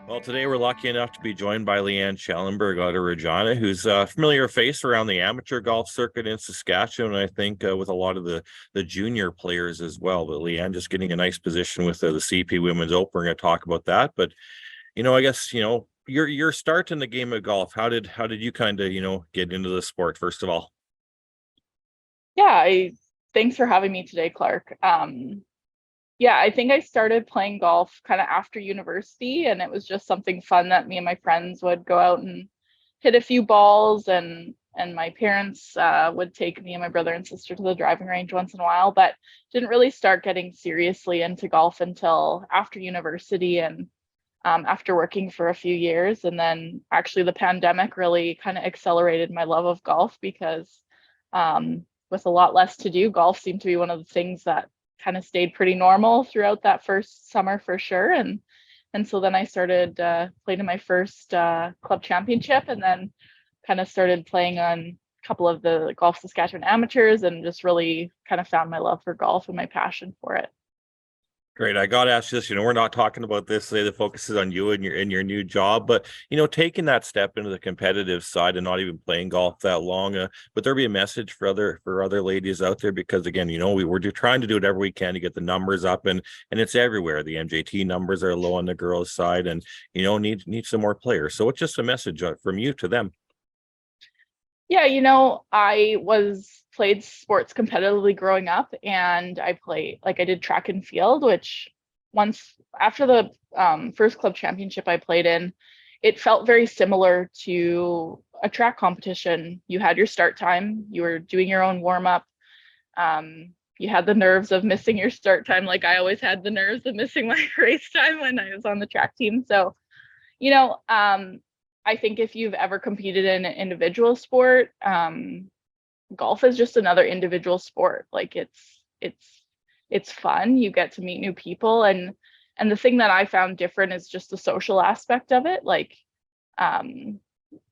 Well, today we're lucky enough to be joined by Leanne Schellenberg out of Regina, who's a familiar face around the amateur golf circuit in Saskatchewan, and I think with a lot of the junior players as well. But Leanne just getting a nice position with the CP Women's Open. We're going to talk about that. But I guess your start in the game of golf. How did you kind of get into the sport first of all? Yeah, thanks for having me today, Clark. Yeah, I think I started playing golf kind of after university, and it was just something fun that me and my friends would go out and hit a few balls, and my parents would take me and my brother and sister to the driving range once in a while, but didn't really start getting seriously into golf until after university and after working for a few years. And then actually the pandemic really kind of accelerated my love of golf because with a lot less to do, golf seemed to be one of the things that kind of stayed pretty normal throughout that first summer for sure. And so then I started playing in my first club championship, and then kind of started playing on a couple of the Golf Saskatchewan amateurs, and just really kind of found my love for golf and my passion for it. Great. I got to ask you this. We're not talking about this today. The focus is on you and your new job, but taking that step into the competitive side and not even playing golf that long. Would there be a message for other ladies out there? Because again, we're trying to do whatever we can to get the numbers up, and it's everywhere. The MJT numbers are low on the girls' side, and need some more players. So it's just a message from you to them. Yeah, I was played sports competitively growing up, and I did track and field, which once after the first club championship I played in, it felt very similar to a track competition. You had your start time, you were doing your own warm up. You had the nerves of missing your start time, like I always had the nerves of missing my race time when I was on the track team. So, you know, um, I think if you've ever competed in an individual sport, golf is just another individual sport. Like it's fun. You get to meet new people, and the thing that I found different is just the social aspect of it. Like um,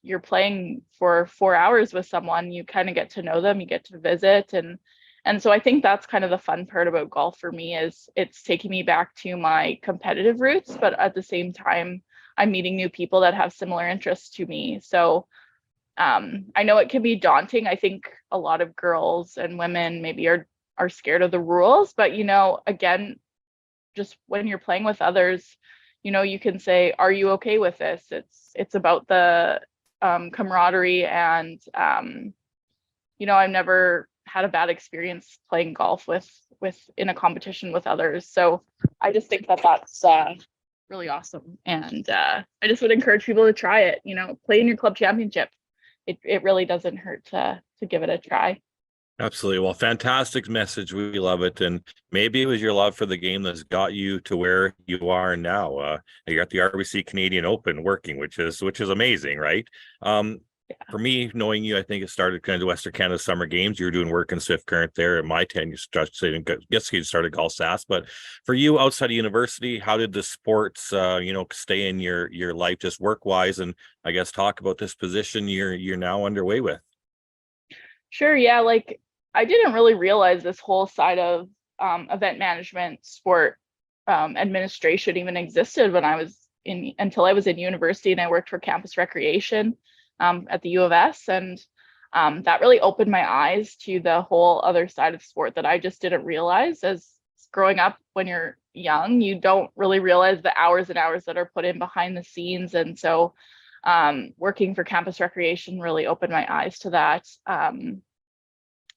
you're playing for 4 hours with someone, you kind of get to know them, you get to visit, and so I think that's kind of the fun part about golf for me is it's taking me back to my competitive roots, but at the same time, I'm meeting new people that have similar interests to me. So I know it can be daunting. I think a lot of girls and women maybe are scared of the rules, but again, just when you're playing with others, you can say, "Are you okay with this?" It's about the camaraderie, and I've never had a bad experience playing golf with in a competition with others. So I just think that that's really awesome, and I just would encourage people to try it. Play in your club championship. It really doesn't hurt to give it a try. Absolutely. Well, fantastic message. We love it. And maybe it was your love for the game that's got you to where you are now. You're at the RBC Canadian Open working, which is amazing, right? Um, Yeah. for me, knowing you, I think it started kind of Western Canada Summer Games. You were doing work in Swift Current there. At my 10, you started Golf Sass. But for you outside of university, how did the sports stay in your life just work wise? And I guess talk about this position you're now underway with. Sure. Yeah. Like I didn't really realize this whole side of event management, sport administration even existed when I was in until I was in university, and I worked for campus recreation at the U of S, and that really opened my eyes to the whole other side of sport that I just didn't realize. As growing up, when you're young, you don't really realize the hours and hours that are put in behind the scenes, and so working for campus recreation really opened my eyes to that.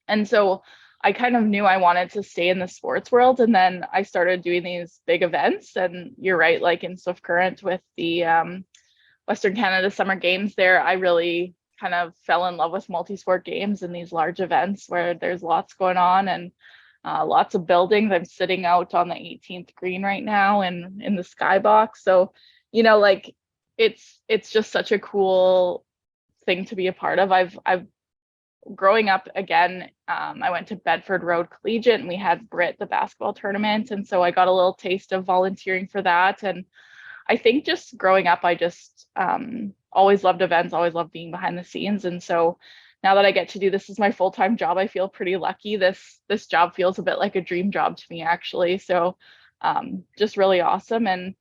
And so I kind of knew I wanted to stay in the sports world. And then I started doing these big events. And you're right, like in Swift Current with the Western Canada Summer Games there, I really kind of fell in love with multi-sport games and these large events where there's lots going on and lots of buildings. I'm sitting out on the 18th green right now and in the skybox. So, like it's just such a cool thing to be a part of. I've growing up again, I went to Bedford Road Collegiate, and we had Brit, the basketball tournament. And so I got a little taste of volunteering for that. And I think just growing up, I just always loved events, always loved being behind the scenes. And so now that I get to do this as my full-time job, I feel pretty lucky. This job feels a bit like a dream job to me, actually. So just really awesome. And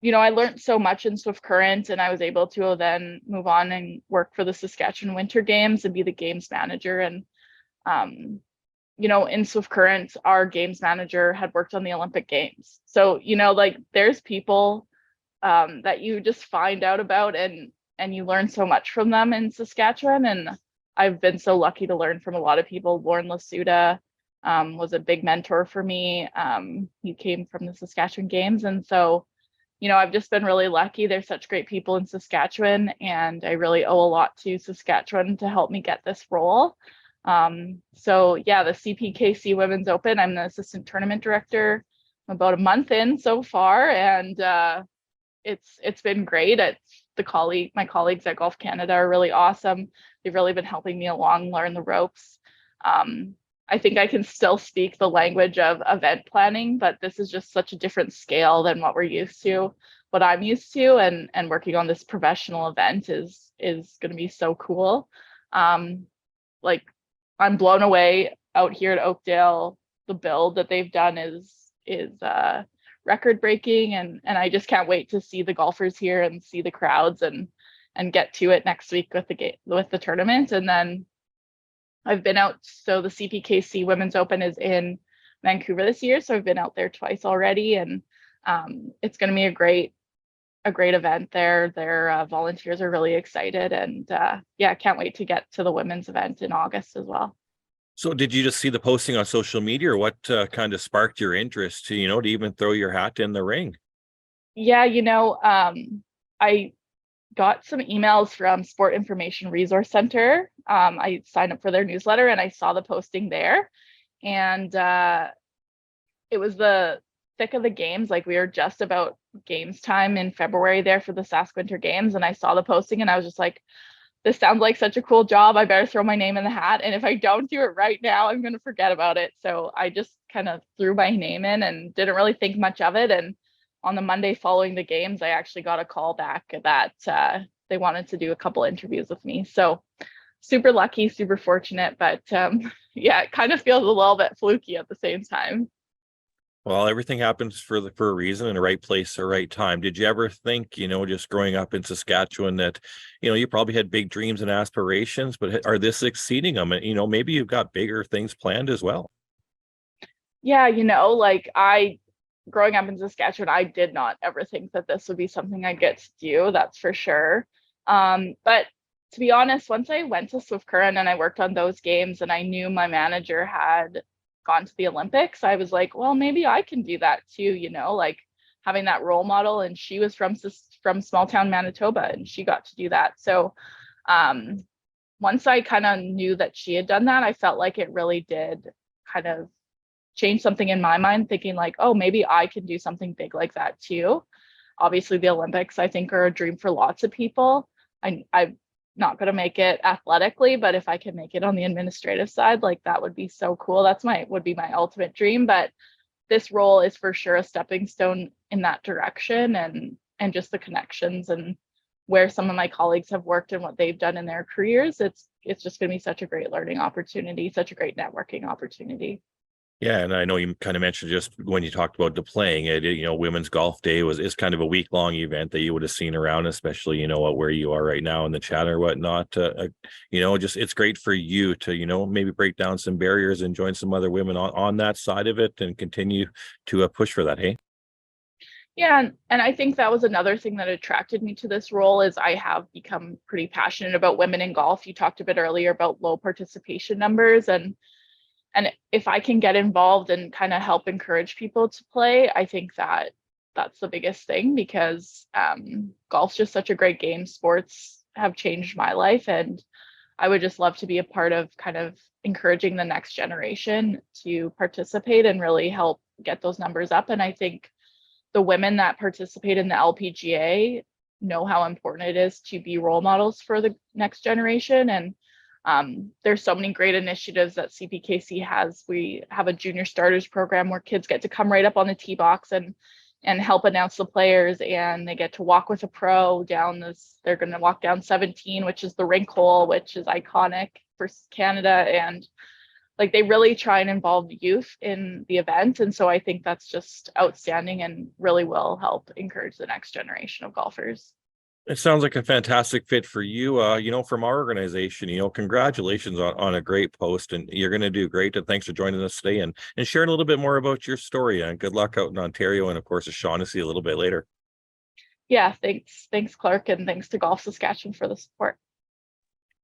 I learned so much in Swift Current, and I was able to then move on and work for the Saskatchewan Winter Games and be the games manager. And in Swift Current, our games manager had worked on the Olympic Games. So, like there's people that you just find out about, and you learn so much from them in Saskatchewan. And I've been so lucky to learn from a lot of people. Lauren Lasuda was a big mentor for me. He came from the Saskatchewan Games. And so, I've just been really lucky. There's such great people in Saskatchewan, and I really owe a lot to Saskatchewan to help me get this role. So yeah, the CPKC Women's Open, I'm the assistant tournament director. I'm about a month in so far, and it's been great. My colleagues at Golf Canada are really awesome. They've really been helping me along, learn the ropes. I think I can still speak the language of event planning, but this is just such a different scale than what we're used to, what I'm used to, and working on this professional event is going to be so cool. Like I'm blown away out here at Oakdale. The build that they've done is record breaking, and I just can't wait to see the golfers here and see the crowds and get to it next week with the tournament. And then I've been out, so the CPKC Women's Open is in Vancouver this year, so I've been out there twice already, and it's going to be a great event there. Their volunteers are really excited, and yeah, can't wait to get to the women's event in August as well. So did you just see the posting on social media, or what kind of sparked your interest to, to even throw your hat in the ring? Yeah, I got some emails from Sport Information Resource Center. I signed up for their newsletter, and I saw the posting there, and it was the thick of the games. Like we were just about games time in February there for the Sask Winter Games, and I saw the posting, and I was just like, this sounds like such a cool job. I better throw my name in the hat, and if I don't do it right now, I'm going to forget about it. So I just kind of threw my name in and didn't really think much of it. And on the Monday following the games, I actually got a call back that they wanted to do a couple interviews with me. So super lucky, super fortunate, but yeah, it kind of feels a little bit fluky at the same time. Well, everything happens for a reason, in the right place, the right time. Did you ever think, just growing up in Saskatchewan, that, you probably had big dreams and aspirations, but are this exceeding them? And, maybe you've got bigger things planned as well. Yeah, growing up in Saskatchewan, I did not ever think that this would be something I'd get to do, that's for sure. But to be honest, once I went to Swift Current and I worked on those games, and I knew my manager had gone to the Olympics, I was like, well, maybe I can do that too, like having that role model. And she was from small town Manitoba, and she got to do that. So once I kind of knew that she had done that, I felt like it really did kind of change something in my mind, thinking like, oh, maybe I can do something big like that too. Obviously, the Olympics, I think, are a dream for lots of people. I'm not going to make it athletically, but if I can make it on the administrative side, like that would be so cool. Would be my ultimate dream. But this role is for sure a stepping stone in that direction, and just the connections and where some of my colleagues have worked and what they've done in their careers. It's just going to be such a great learning opportunity, such a great networking opportunity. Yeah, and I know you kind of mentioned just when you talked about deploying it, Women's Golf Day is kind of a week-long event that you would have seen around, especially, where you are right now in the chat or whatnot. Just it's great for you to, maybe break down some barriers and join some other women on that side of it and continue to push for that, hey? Yeah, and I think that was another thing that attracted me to this role, is I have become pretty passionate about women in golf. You talked a bit earlier about low participation numbers, and if I can get involved and kind of help encourage people to play, I think that's the biggest thing, because golf's just such a great game. Sports have changed my life, and I would just love to be a part of kind of encouraging the next generation to participate and really help get those numbers up. And I think the women that participate in the LPGA know how important it is to be role models for the next generation. And there's so many great initiatives that CPKC has. We have a junior starters program where kids get to come right up on the tee box and help announce the players, and they get to walk with a pro down this. They're going to walk down 17, which is the rink hole, which is iconic for Canada. And like they really try and involve youth in the event. And so I think that's just outstanding and really will help encourage the next generation of golfers. It sounds like a fantastic fit for you. From our organization, congratulations on a great post, and you're going to do great. And thanks for joining us today and sharing a little bit more about your story. And good luck out in Ontario and, of course, Shaughnessy a little bit later. Yeah, thanks. Thanks, Clark, and thanks to Golf Saskatchewan for the support.